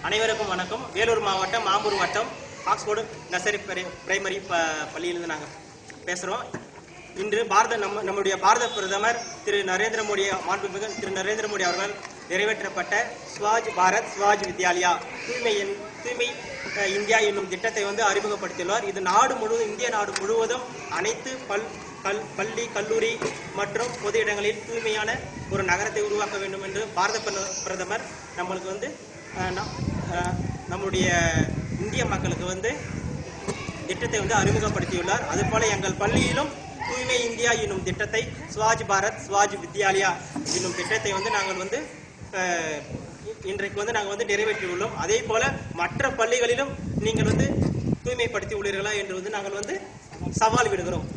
அனைவருக்கும் வணக்கம். வேலூர் மாவட்டம் ஆம்பூர் வட்டம் ஆக்ஸ்போர்டு நர்சரி பிரைமரி பள்ளியிலிருந்து நாங்கள் பேசுகிறோம். இன்று நம்முடைய பாரத பிரதமர் திரு நரேந்திர மோடி அவர்கள் நிறைவேற்றப்பட்ட ஸ்வச் பாரத் ஸ்வச் வித்யாலயா தூய்மை இந்தியா என்னும் திட்டத்தை அறிமுகப்படுத்தியுள்ளார். இது இந்திய நாடு முழுவதும் அனைத்து பள்ளி கல்லூரி மற்றும் பொது இடங்களில் தூய்மையான ஒரு நகரத்தை உருவாக்க வேண்டும் என்று பாரத பிரதமர் நம்மளுக்கு நம்முடைய இந்திய மக்களுக்கு திட்டத்தை அறிமுகப்படுத்தியுள்ளார். அதுபோல எங்கள் பள்ளியிலும் தூய்மை இந்தியா என்னும் திட்டத்தை ஸ்வச் பாரத் ஸ்வச் வித்யாலயா என்னும் திட்டத்தை நாங்கள் இன்றைக்கு நாங்கள் நிறைவேற்றியுள்ளோம். அதே போல மற்ற பள்ளிகளிலும் நீங்கள் தூய்மைப்படுத்தி உள்ளீர்களா என்று நாங்கள் சவால் விடுகிறோம்.